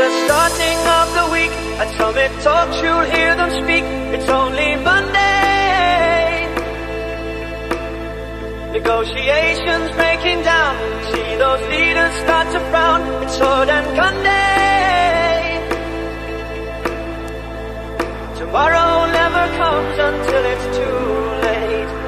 the starting of the week. At Summit Talks you'll hear them speak. It's only Monday. Negotiations breaking down. See those leaders start to frown. It's sword and gun day. Tomorrow never comes until it's too late.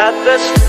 At the